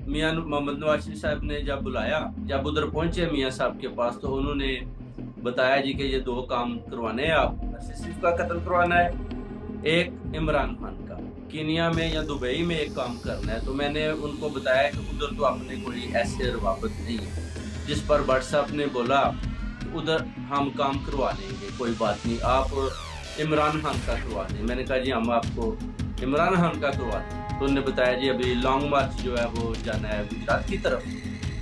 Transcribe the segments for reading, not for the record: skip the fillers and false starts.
मियाँ मोहम्मद नवाज शरीफ साहब ने जब बुलाया, जब उधर पहुंचे मियाँ साहब के पास, तो उन्होंने बताया जी कि ये दो काम करवाने हैं, आप नवाज शरीफ का कत्ल करवाना है, एक इमरान खान का, कीनिया में या दुबई में एक काम करना है। तो मैंने उनको बताया कि उधर तो अपने कोई ऐसे रवाबत नहीं है। जिस पर भट्ट साहब ने बोला कि उधर हम काम करवा लेंगे, कोई बात नहीं, आप इमरान खान का करवा दें। मैंने कहा जी हम आपको इमरान खान का करवा दें। तो उन्होंने बताया जी अभी लॉन्ग मार्च जो है वो जाना है गुजरात की तरफ,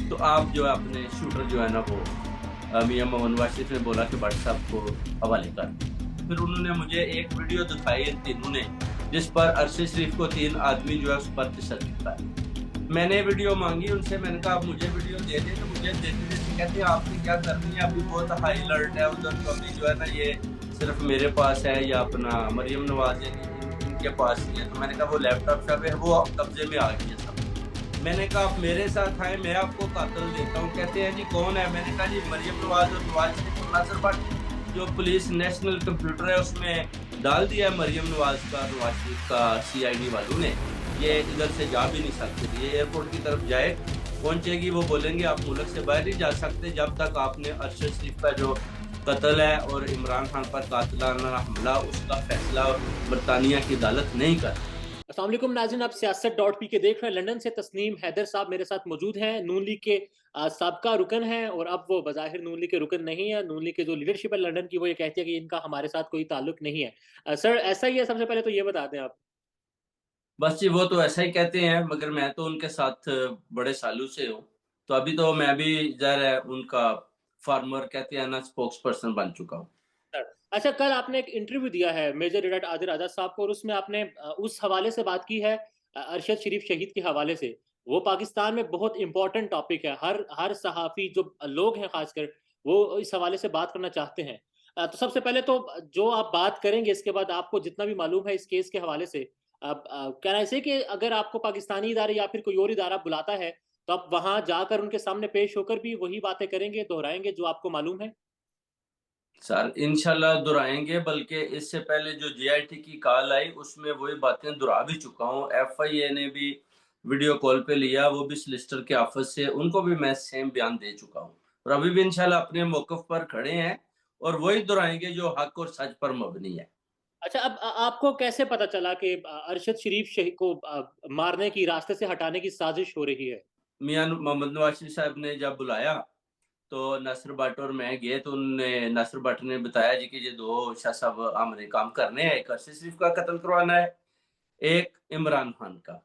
तो आप जो है अपने शूटर जो है ना वो मियाँ मोहम्मद नवाज ने बोला कि भट्ट साहब को हवाले कर दें। फिर उन्होंने मुझे एक वीडियो दिखाई इन तीनों ने, जिस पर अरशद शरीफ को तीन आदमी जो है उस पर फिसल चुका है। मैंने वीडियो मांगी उनसे, मैंने कहा आप मुझे वीडियो दे दें, तो मुझे देते देते कहते हैं आपने क्या करनी है, अभी बहुत हाई अलर्ट है उधर, तो अभी जो है ना ये सिर्फ मेरे पास है या अपना मरियम नवाज है इनके पास ही है। तो मैंने कहा वो लैपटॉप सब है वो कब्जे में आ गई है सब। मैंने कहा आप मेरे साथ आए, मैं आपको कातिल देता हूँ। कहते हैं जी कौन है? मैंने कहा जी मरियम नवाज और नवाज शरीफ नासिर भट्ट, जो पुलिस नेशनल कंप्यूटर है उसमें डाल दिया है मरियम नवाज का, नवाज शरीफ का, सीआईडी वालों ने। ये इधर से जा भी नहीं सकते, ये एयरपोर्ट की तरफ जाए पहुंचेगी, वो बोलेंगे आप मुल्क से बाहर नहीं जा सकते जब तक आपने अरशद शरीफ का जो कत्ल है और इमरान खान पर कातिलाना हमला उसका फैसला बरतानिया की अदालत नहीं कर। अस्सलाम वालेकुम नाज़रीन, आप सियासत डॉट पी के देख रहे हैं। लंदन से तस्नीम हैदर साहब मेरे साथ मौजूद हैं। नून लीग के साबका रुकन हैं और अब वो बज़ाहिर नून लीग के रुकन नहीं है। नून लीग के जो लीडरशिप है लंदन की, वो ये कहती है कि इनका हमारे साथ कोई ताल्लुक नहीं है। सर ऐसा ही है? सबसे पहले तो ये बता दें आप। बस जी वो तो ऐसा ही कहते हैं, मगर मैं तो उनके साथ बड़े सालों से हूँ। तो अभी तो मैं भी ज़ाहिर है उनका फार्मर कहते हैं ना स्पोक्स पर्सन बन चुका हूँ। सर, अच्छा, कल आपने एक इंटरव्यू दिया है मेजर रिटायर्ड आदिल आज़ाद साहब को और उसमें आपने उस हवाले से बात की है, अरशद शरीफ शहीद के हवाले से। वो पाकिस्तान में बहुत इंपॉर्टेंट टॉपिक है। हर हर सहाफ़ी जो लोग हैं खासकर, वो इस हवाले से बात करना चाहते हैं। तो सबसे पहले तो जो आप बात करेंगे, इसके बाद आपको जितना भी मालूम है इस केस के हवाले से, अब कैन आई से कि अगर आपको पाकिस्तानी इदारे या फिर कोई और इदारा बुलाता है, तो आप वहाँ जाकर उनके सामने पेश होकर भी वही बातें करेंगे, दोहराएँगे जो आपको मालूम है? सर इंशाल्लाह दोहराएँगे, बल्कि इससे पहले जो जेआईटी की कॉल आई उसमें वही बातें दोहरा भी चुका हूँ। एफआईए ने भी वीडियो कॉल पे लिया, वो भी सॉलिसिटर के ऑफिस से, उनको भी मैं सेम बयान दे चुका हूँ। और अभी भी इंशाल्लाह अपने मौक़िफ़ पर खड़े हैं और वही दोहराएँगे जो हक़ और सच पर मबनी है। अच्छा, अब आपको कैसे पता चला कि अरशद शरीफ को मारने की, रास्ते से हटाने की साजिश हो रही है? मियाँ मोहम्मद नवाज शरीफ साहब ने जब बुलाया, तो नासिर भट्ट और मैं गए, तो उन्होंने नासिर भट्ट ने बताया जी कि ये 2 शाह साहब हमने काम करने हैं, एक अरशद शरीफ का कत्ल करवाना है, एक इमरान खान का।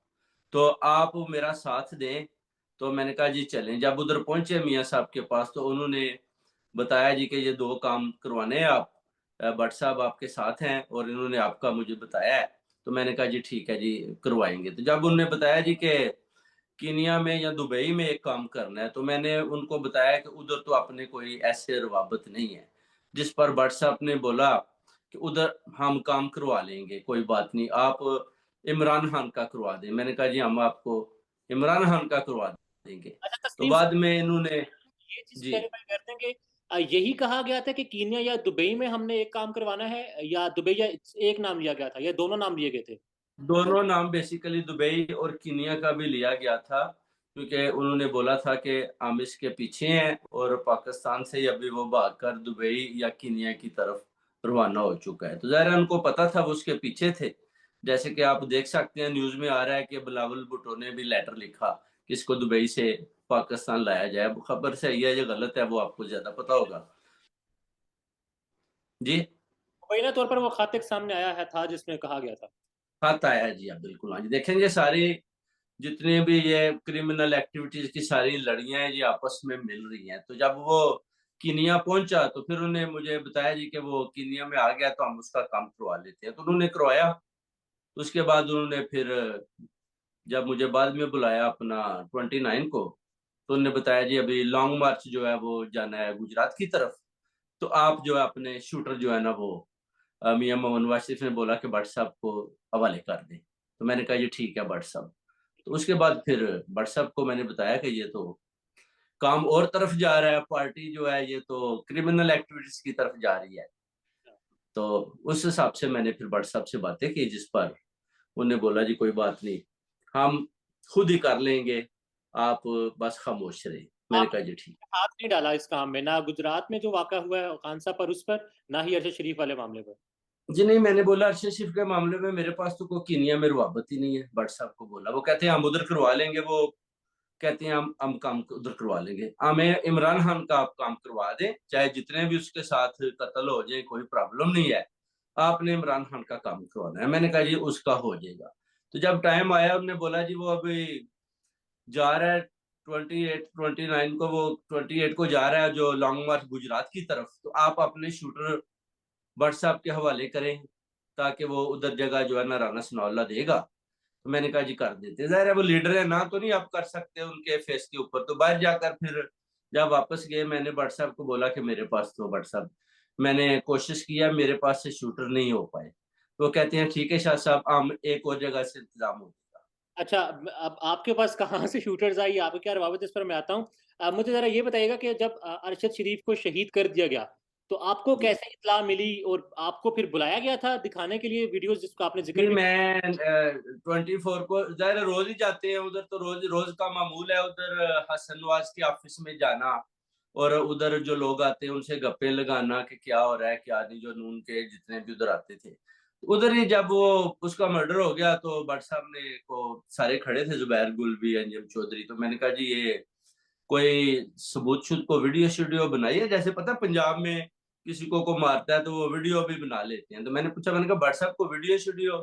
तो आप मेरा साथ दें। तो मैंने कहा जी चलें। जब उधर पहुँचे मियाँ साहब के पास, तो उन्होंने बताया जी कि ये 2 काम करवाने हैं आप, भट्ट साहब आपके साथ हैं और इन्होंने आपका मुझे बताया है। तो मैंने कहा जी ठीक है जी, करवाएँगे। तो जब उन्होंने बताया जी कि कीनिया में या दुबई में एक काम करना है, तो मैंने उनको बताया कि उधर तो अपने कोई ऐसे रवाबत नहीं है। जिस पर भट्ट साहब ने बोला कि उधर हम काम करवा लेंगे, कोई बात नहीं, आप इमरान खान का करवा दें। मैंने कहा जी हम आपको इमरान खान का करवा देंगे। अच्छा, तो तस्लीम बाद सर, में इन्होंने ये चीज़ जी, क्लैरिफ़ाई करते हैं कि यही कहा गया था कि कीनिया या दुबई में हमने एक काम करवाना है, या दुबई या एक नाम लिया गया था, या दोनों नाम लिए गए थे? दोनों नाम बेसिकली दुबई और कीनिया का भी लिया गया था, क्योंकि उन्होंने बोला था कि हम इसके पीछे हैं और पाकिस्तान से ही अभी वो भागकर दुबई या कीनिया की तरफ रवाना हो चुका है। तो ज़ाहिर है उनको पता था वो उसके पीछे थे। जैसे कि आप देख सकते हैं न्यूज़ में आ रहा है कि बिलावल भुट्टो ने भी लेटर लिखा कि इसको दुबई से पाकिस्तान लाया जाए। अब खबर सही है या गलत है वो आपको ज़्यादा पता होगा। जी। मुबैना तौर पर वो ख़त एक सामने आया है था जिसमें कहा गया था। खत आया है जी, हाँ, बिल्कुल, हाँ जी। देखेंगे सारी जितनी भी ये क्रिमिनल एक्टिविटीज़ की सारी लड़ियाँ हैं, ये आपस में मिल रही हैं। तो जब वो कीनिया पहुँचा, तो फिर उन्होंने मुझे बताया जी कि वो कीनिया में आ गया, तो हम उसका काम करवा लेते हैं। तो उन्होंने करवाया। उसके बाद उन्होंने फिर जब मुझे बाद में बुलाया अपना 29 को, तो उन्होंने बताया जी अभी लॉन्ग मार्च जो है वो जाना है गुजरात की तरफ, तो आप जो है अपने शूटर जो है ना वो मियाँ मोहम्मद नवाज शरीफ ने बोला कि भट्ट साहब को हवाले कर दें। तो मैंने कहा जी ठीक है भट्ट साहब। तो उसके बाद फिर भट्ट साहब को मैंने बताया कि ये तो काम और तरफ जा रहा है, पार्टी जो है ये तो क्रिमिनल एक्टिविटीज़ की तरफ जा रही है। तो उस हिसाब से मैंने फिर भट्ट साहब से बातें की, जिस पर उन्होंने बोला जी कोई बात नहीं, हम खुद ही कर लेंगे। आप बस खामोश रहे। मैंने कहा आपने जी ठीक। हाथ नहीं डाला इस काम में, ना गुजरात में जो वाक़ा हुआ है खानसा पर उस पर, ना ही अरशद शरीफ वाले मामले पर। जी नहीं, मैंने बोला अरशद शरीफ के मामले में मेरे पास तो कोई कीनिया में रुआबत ही नहीं है। भट्ट साहब को बोला, वो कहते हैं हम उधर करवा लेंगे। वो कहते हैं हम काम उधर करवा लेंगे, हमें इमरान खान का आप काम करवा दें, चाहे जितने भी उसके साथ कत्ल हो जाए, कोई प्रॉब्लम नहीं है। आपने इमरान खान का काम करवाना है। मैंने कहा जी उसका हो जाएगा। तो जब टाइम आया, उन्होंने बोला जी वो अभी जा रहा है 28 29 को, वो 28 को जा रहा है जो लॉन्ग मार्च गुजरात की तरफ। तो आप अपने शूटर व्हाट्सएप के हवाले करें, ताकि वो उधर जगह जो है ना राना सनाउल्लाह देगा। तो मैंने कहा जी कर देते, जाहिर है वो लीडर है ना, तो नहीं आप कर सकते उनके फेस के ऊपर। तो बाहर जाकर फिर जब वापस गए, मैंने व्हाट्सएप को बोला कि मेरे पास तो व्हाट्सएप, मैंने कोशिश किया, मेरे पास से शूटर नहीं हो पाए। तो वो कहते हैं ठीक है शाह साहब, हम एक और जगह से इंतजाम हो जाएगा। अच्छा, अब आपके पास कहाँ से शूटर्स आई, आपकी क्या रवाबत, इस पर मैं आता हूँ। मुझे ज़रा ये बताइएगा कि जब अरशद शरीफ को शहीद कर दिया गया, तो आपको जी कैसे इत्तला मिली और आपको फिर बुलाया गया था दिखाने के लिए वीडियोज़ जिसको आपने ज़िक्र जी, भी। मैं 24 को जाहिर रोज ही जाते हैं उधर, तो रोज रोज का मामूल है उधर हसन नवाज के ऑफिस में जाना, और उधर जो लोग आते हैं उनसे गप्पे लगाना कि क्या हो रहा है क्या नहीं, जो नून के जितने भी उधर आते थे। उधर ही जब वो उसका मर्डर हो गया, तो भट्ट साहब ने को सारे खड़े थे, जुबैर गुल भी, अंजम चौधरी। तो मैंने कहा जी ये कोई सबूत शुद्ध को वीडियो स्टूडियो बनाई है, जैसे पता पंजाब में किसी को मारता है तो वो वीडियो भी बना लेते हैं। तो मैंने पूछा, मैंने कहा व्हाट्सएप को वीडियो स्टूडियो,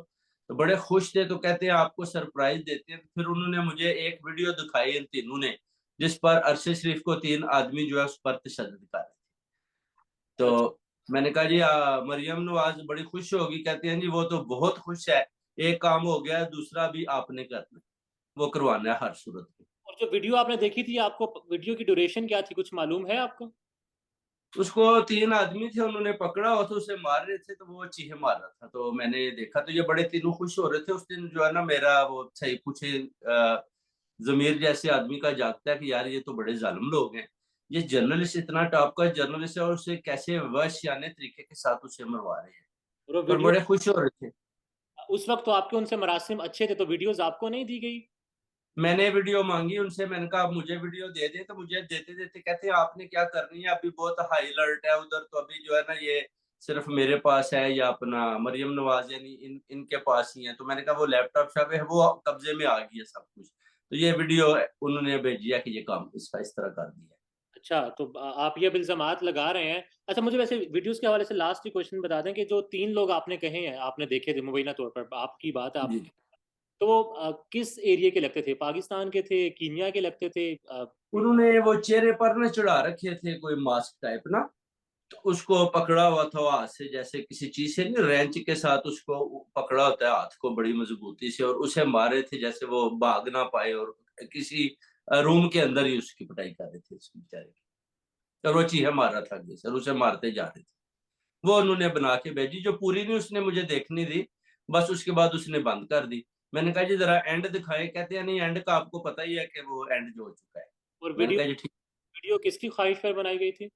तो बड़े खुश थे। तो कहते हैं आपको सरप्राइज देते हैं। तो फिर उन्होंने मुझे एक वीडियो दिखाई इन तीनों ने, जिस पर अरशद शरीफ को 3 आदमी जो है उस पर तशद्दुद कर रहे थे। अच्छा। तो मैंने कहा जी मरियम नवाज बड़ी खुश होगी। कहते हैं जी वो तो बहुत खुश है, एक काम हो गया, दूसरा भी आपने करना है, वो करवाना है हर सूरत में। और जो वीडियो आपने देखी थी, आपको वीडियो की ड्यूरेशन क्या थी, कुछ मालूम है आपको? उसको 3 आदमी थे, उन्होंने पकड़ा और तो उसे मार रहे थे, तो वो चीहे मार रहा था। तो मैंने देखा, तो ये बड़े तीनों खुश हो रहे थे। उस दिन जो है ना मेरा वो सही पूछे जमीर जैसे आदमी का जागता है कि यार ये तो बड़े जालिम लोग हैं, ये जर्नलिस्ट इतना टॉप का जर्नलिस्ट है, और उसे कैसे वहशियाने तरीके के साथ उसे मरवा रहे हैं। और वो पर वीडियो, बड़े खुश हो रहे थे। उस वक्त तो आपके उनसे मरासिम अच्छे थे, तो वीडियोज़ आपको नहीं दी गई? मैंने वीडियो मांगी उनसे, मैंने कहा आप मुझे वीडियो दे दें। तो मुझे देते देते कहते हैं आपने क्या करनी है, अभी बहुत हाई अलर्ट है उधर, तो अभी जो है ना ये सिर्फ मेरे पास है, या अपना मरियम नवाज यानी इनके पास ही है। तो मैंने कहा वो लैपटॉप शॉप है, वो कब्जे में आ गई है सब कुछ। तो ये वीडियो उन्होंने भेजी है कि ये काम इसका इस तरह कर दिया। अच्छा, तो आप ये अब इल्ज़ामात लगा रहे हैं। अच्छा, मुझे वैसे वीडियोज़ के हवाले से लास्ट ही क्वेश्चन बता दें कि जो 3 लोग आपने कहे हैं, आपने देखे थे मुबैना तौर पर, आपकी बात है आप, जी, तो वो किस एरिया के लगते थे? पाकिस्तान के थे, कीनिया के लगते थे? उन्होंने वो चेहरे पर ना चढ़ा रखे थे कोई मास्क टाइप ना, तो उसको पकड़ा हुआ था वो हाथ से, जैसे किसी चीज से नहीं, रेंच के साथ उसको पकड़ा होता है हाथ को बड़ी मजबूती से, और उसे मारे थे जैसे वो भाग ना पाए, और किसी रूम के अंदर ही उसकी पिटाई कर रहे थे उस बेचारे की। और वो चीहे मार रहा था आगे से, और उसे मारते जा रहे थे। वो उन्होंने बना के भेजी, जो पूरी नहीं उसने मुझे देखनी दी, बस उसके बाद उसने बंद कर दी। मैंने कहा जी जरा एंड दिखाए। कहते हैं नहीं, एंड का आपको पता ही है कि वो एंड जो हो चुका है। और मैंने वीडियो कहा जी ठीक। वीडियो किसकी ख्वाहिश पर बनाई गई थी?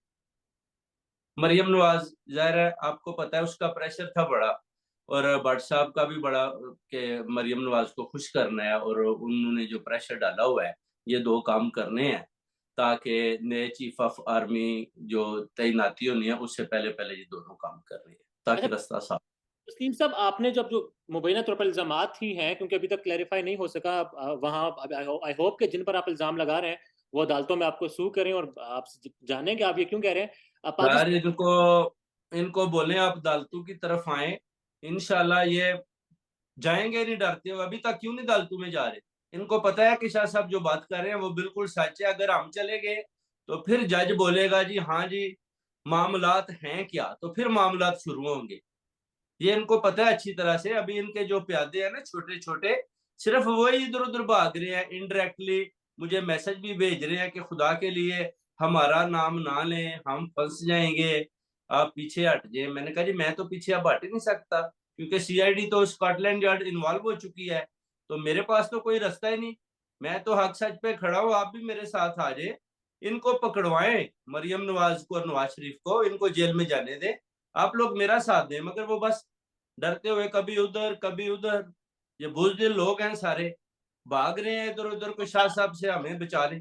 मरियम नवाज, जाहिर है आपको पता है उसका प्रेशर था बड़ा, और भट्ट साहब का भी बड़ा, कि मरियम नवाज को खुश करना है, और उन्होंने जो प्रेशर डाला हुआ है ये दो काम करने हैं, ताकि नए चीफ ऑफ आर्मी जो तैनाती होनी है उससे पहले पहले ये दोनों काम कर रही है, ताकि अच्छा, रास्ता साफ। तस्लीम साहब, आपने जब जो मुबैना तौर पर इल्ज़ामात ही हैं, क्योंकि अभी तक क्लैरिफाई नहीं हो सका, वहाँ आई होप कि जिन पर आप इल्ज़ाम लगा रहे हैं वो अदालतों में आपको सू करें और आप जानें कि आप ये क्यों कह रहे हैं। यार पाकिस्तान। इनको इनको बोले आप अदालतों की तरफ आए, इंशाल्लाह ये जाएंगे नहीं डरते हुए। अभी तक क्यों नहीं अदालतों में जा रहे? इनको पता है कि शाह साहब जो बात कर रहे हैं वो बिल्कुल सच है। अगर हम चले गए तो फिर जज बोलेगा जी हाँ जी मामलात हैं क्या, तो फिर मामलात शुरू होंगे। ये इनको पता है अच्छी तरह से। अभी इनके जो प्यादे हैं ना छोटे छोटे, सिर्फ वही इधर उधर भाग रहे हैं इनडायरेक्टली। मुझे मैसेज भी भेज रहे हैं कि खुदा के लिए हमारा नाम ना लें, हम फंस जाएंगे, आप पीछे हट जाए। मैंने कहा जी मैं तो पीछे अब हट ही नहीं सकता, क्योंकि सीआईडी तो स्कॉटलैंड यार्ड इन्वॉल्व हो चुकी है, तो मेरे पास तो कोई रास्ता ही नहीं। मैं तो हक सच पे खड़ा हूँ, आप भी मेरे साथ आ जाए, इनको पकड़वाएं, मरियम नवाज को और नवाज शरीफ को, इनको जेल में जाने दें। आप लोग मेरा साथ दें, मगर वो बस डरते हुए कभी उधर कभी उधर। ये बुजदिल लोग हैं सारे। भाग रहे हैं इधर उधर, कोई शाह साहब से हमें बचा ले।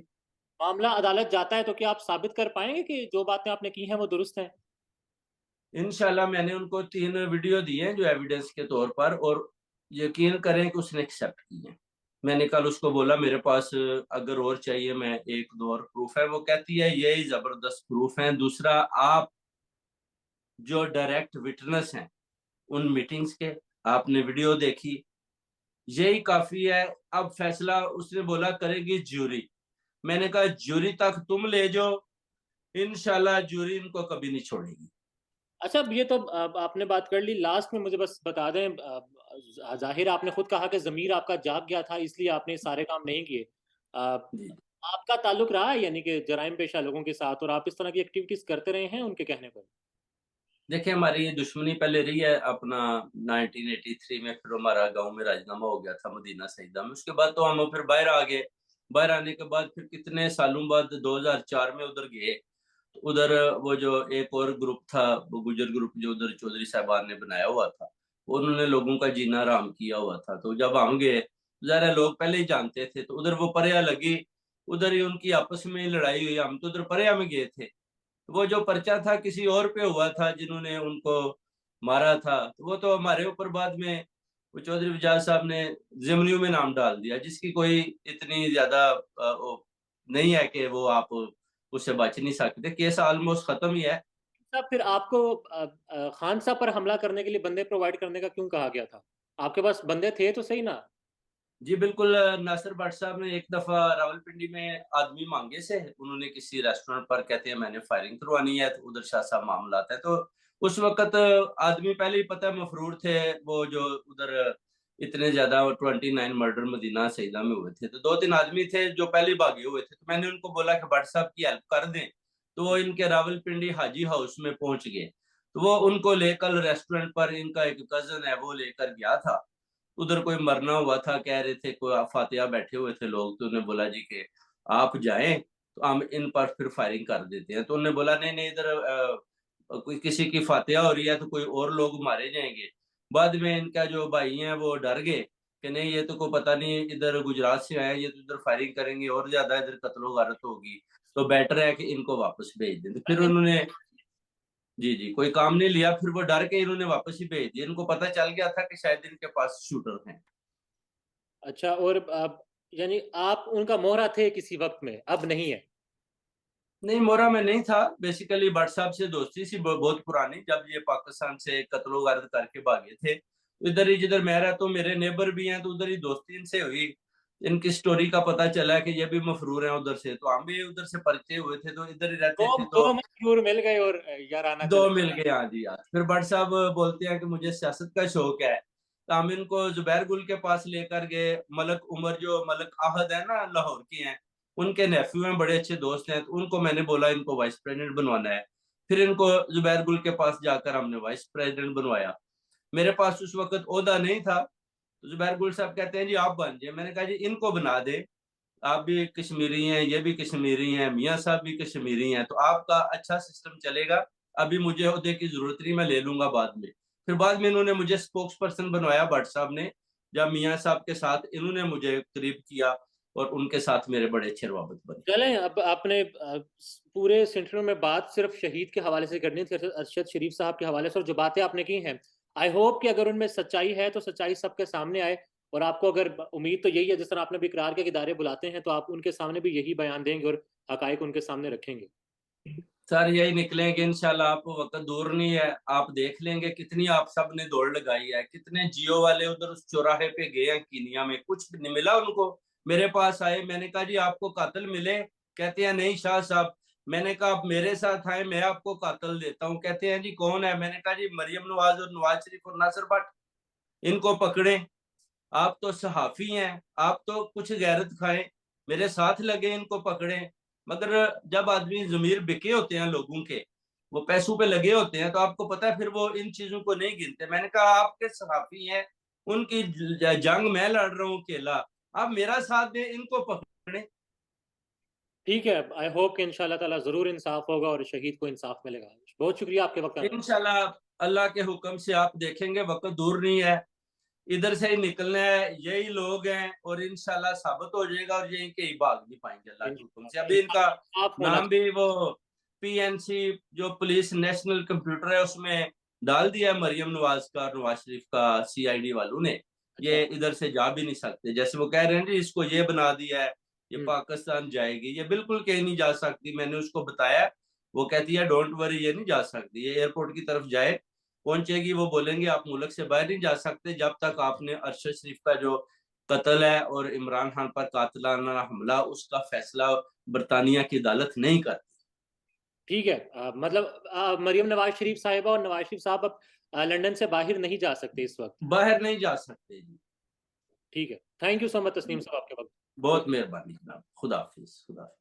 मामला अदालत जाता है तो क्या आप साबित कर पाएंगे कि जो बातें आपने की हैं वो दुरुस्त हैं? इंशाल्लाह मैंने उनको 3 वीडियो दिए हैं जो एविडेंस के तौर पर, और यकीन करें कि उसने एक्सेप्ट किए हैं। मैंने कल उसको बोला मेरे पास अगर और चाहिए, मैं 1-2 और प्रूफ है। वो कहती है यही जबरदस्त प्रूफ है। दूसरा, आप जो डायरेक्ट विटनेस हैं उन मीटिंग्स के, आपने वीडियो देखी, यही काफी है। अब फैसला उसने बोला करेगी ज्यूरी। मैंने कहा ज्यूरी तक तुम ले जाओ, इंशाल्लाह ज्यूरी इनको कभी नहीं छोड़ेगी। अच्छा, अब ये तो आपने बात कर ली, लास्ट में मुझे बस बता दें, जाहिर आपने खुद कहा कि ज़मीर आपका जाग गया था इसलिए आपने सारे काम नहीं किए। अ, जी आपका ताल्लुक रहा है यानी कि जराइम पेशा लोगों के साथ, और आप इस तरह की एक्टिविटीज करते रहे हैं उनके कहने पर? देखिए, हमारी ये दुश्मनी पहले रही है अपना 1983 में, फिर हमारा गांव में राजीनामा हो गया था मदीना सईदा में। उसके बाद तो हम फिर बाहर आ गए। बाहर आने के बाद फिर कितने सालों बाद 2004 में उधर गए। तो उधर वो जो एक और ग्रुप था, वो गुजर ग्रुप, जो उधर चौधरी साहबान ने बनाया हुआ था, उन्होंने लोगों का जीना हराम किया हुआ था। तो जब हम गए, ज़रा लोग पहले ही जानते थे, तो उधर वो पर्या लगी, उधर ही उनकी आपस में ही लड़ाई हुई। हम तो उधर पर्या में गए थे, वो जो पर्चा था किसी और पे हुआ था जिन्होंने उनको मारा था। तो वो तो हमारे ऊपर बाद में वो चौधरी विजाज साहब ने जिमनियों में नाम डाल दिया, जिसकी कोई इतनी ज्यादा वो नहीं है कि वो आप उससे बच नहीं सकते। केस ऑलमोस्ट खत्म ही है। साहब, फिर आपको खान साहब पर हमला करने के लिए बंदे प्रोवाइड करने का क्यों कहा गया था? आपके पास बंदे थे तो सही ना? जी बिल्कुल। नासिर भट्ट साहब ने एक दफा रावलपिंडी में आदमी मांगे से, उन्होंने किसी रेस्टोरेंट पर, कहते हैं मैंने फायरिंग करवानी है, तो उधर शाह साहब मामला आता है। तो उस वक्त आदमी पहले ही पता है मफरूर थे, वो जो उधर इतने ज्यादा 29 मर्डर मदीना सईदा में हुए थे, तो 2-3 आदमी थे जो पहले ही भागे हुए थे। तो मैंने उनको बोला कि भट्ट साहब की हेल्प कर दें। तो वो इनके रावलपिंडी हाजी हाउस में पहुंच गए। तो वो उनको लेकर रेस्टोरेंट पर, इनका एक कजन है वो लेकर गया था। उधर कोई मरना हुआ था, कह रहे थे कोई फातिहा बैठे हुए थे लोग, तो उन्होंने बोला जी कि आप जाएं तो हम इन पर फिर फायरिंग कर देते हैं। तो उन्होंने बोला नहीं नहीं, इधर कोई किसी की फातिहा हो रही है तो कोई और लोग मारे जाएंगे। बाद में इनका जो भाई हैं वो डर गए कि नहीं, ये तो कोई पता नहीं इधर गुजरात से आए, ये तो इधर फायरिंग करेंगे और ज्यादा इधर कत्लो गारत होगी, तो बेटर है कि इनको वापस भेज दें। तो फिर उन्होंने जी जी कोई काम नहीं लिया, फिर वो डर के इन्होंने वापस ही भेज दिया। इनको पता चल गया था कि शायद इनके पास शूटर हैं। अच्छा, और यानी आप उनका मोहरा थे किसी वक्त में, अब नहीं है? नहीं, मोरा में नहीं था। बेसिकली भट्ट साहब से दोस्ती सी बहुत पुरानी, जब ये पाकिस्तान से कत्लो गारत करके भागे थे, तो इधर ही जिधर मैं रहता हूँ मेरे नेबर भी हैं, तो उधर ही दोस्ती इनसे हुई। इनकी स्टोरी का पता चला कि ये भी मफरूर हैं उधर से, तो हम भी उधर से परिचय हुए थे, तो इधर ही दो रहते थे। दो तो मजदूर मिल गए और याराना दो चले। मिल गए, हाँ जी यार। फिर भट्ट साहब बोलते हैं कि मुझे सियासत का शौक है, तो हम इनको जुबैर गुल के पास लेकर गए। मलक उमर, जो मलक आहद है ना, लाहौर के हैं, उनके नेफ्यू हैं, बड़े अच्छे दोस्त हैं। तो उनको मैंने बोला इनको वाइस प्रेसिडेंट बनवाना है। फिर इनको जुबैर गुल के पास जाकर हमने वाइस प्रेसिडेंट बनवाया। मेरे पास उस वक्त ओहदा नहीं था, तो जुबैर गुल साहब कहते हैं जी आप बन जाए। मैंने कहा जी इनको बना दे, आप भी कश्मीरी हैं, ये भी कश्मीरी हैं, मियाँ साहब भी कश्मीरी हैं, तो आपका अच्छा सिस्टम चलेगा। अभी मुझे ओहदे की जरूरत नहीं, मैं ले लूंगा बाद में। फिर बाद में इन्होंने मुझे स्पोक्स पर्सन बनवाया भट्ट साहब ने, जब मियाँ साहब के साथ इन्होंने मुझे करीब किया, और उनके साथ मेरे बड़े अच्छे रवाबत बने। चलें, अब आपने पूरे इंटरव्यू में बात सिर्फ शहीद के हवाले से करनी थी, अरशद शरीफ साहब के हवाले से, और जो बातें आपने की हैं, आई होप कि अगर उनमें सच्चाई है तो सच्चाई सबके सामने आए। और आपको अगर उम्मीद तो यही है, जिस तरह आपने भी इकरार किया कि इदारे बुलाते हैं, तो आप उनके सामने भी यही बयान देंगे और हकायक उनके सामने रखेंगे। सर यही निकलेंगे इंशाल्लाह। आप वक्त दूर नहीं है, आप देख लेंगे कितनी आप सब ने दौड़ लगाई है, कितने जियो वाले उधर उस चौराहे पे गए हैं कीनिया में, कुछ नहीं मिला उनको। मेरे पास आए, मैंने कहा जी आपको कातिल मिले? कहते हैं नहीं शाह साहब। मैंने कहा आप मेरे साथ आए, मैं आपको कातिल देता हूँ। कहते हैं जी कौन है? मैंने कहा जी मरियम नवाज और नवाज शरीफ और नासिर भट्ट, इनको पकड़े। आप तो सहाफी हैं, आप तो कुछ गैरत खाएं, मेरे साथ लगे इनको पकड़े। मगर जब आदमी जमीर बिके होते हैं लोगों के, वो पैसों पे लगे होते हैं, तो आपको पता है फिर वो इन चीजों को नहीं गिनते। मैंने कहा आपके सहाफी हैं, उनकी जंग मैं लड़ रहा हूँ अकेला, आप मेरा साथ दें, इनको पकड़े। ठीक है, आई होप कि इंशाल्लाह ताला जरूर इंसाफ होगा और शहीद को इंसाफ मिलेगा। बहुत शुक्रिया आपके वक्त का। इंशाल्लाह अल्लाह के हुक्म से आप देखेंगे, वक्त दूर नहीं है। इधर से ही निकलना है, यही लोग हैं और इंशाल्लाह साबित हो जाएगा और यहीं के ही भाग नहीं पाएंगे अल्लाह के हुक्म से। अभी इनका आप होना नाम भी वो पीएनसी जो पुलिस नेशनल कंप्यूटर है उसमें डाल दिया है, मरियम नवाज का, नवाज शरीफ का, सीआईडी वालों ने। ये इधर से जा भी नहीं सकते, जैसे वो कह रहे हैं जी इसको ये बना दिया है, ये पाकिस्तान जाएगी, ये बिल्कुल कहीं नहीं जा सकती। मैंने उसको बताया, वो कहती है डोंट वरी, ये नहीं जा सकती, ये एयरपोर्ट की तरफ जाए पहुंचेगी, वो बोलेंगे आप मुल्क से बाहर नहीं जा सकते जब तक आपने अरशद शरीफ का जो कत्ल है और इमरान खान पर कातिलाना हमला, उसका फैसला बरतानिया की अदालत नहीं करती। ठीक है, मतलब मरियम नवाज शरीफ साहिबा और नवाज शरीफ साहब अब लंदन से बाहर नहीं जा सकते इस वक्त। बाहर नहीं जा सकते जी। ठीक है, thank you so much Tasneem साहब आपके वक्त। बहुत मेहरबानी जनाब, खुदा हाफिज, खुदा हाफिज।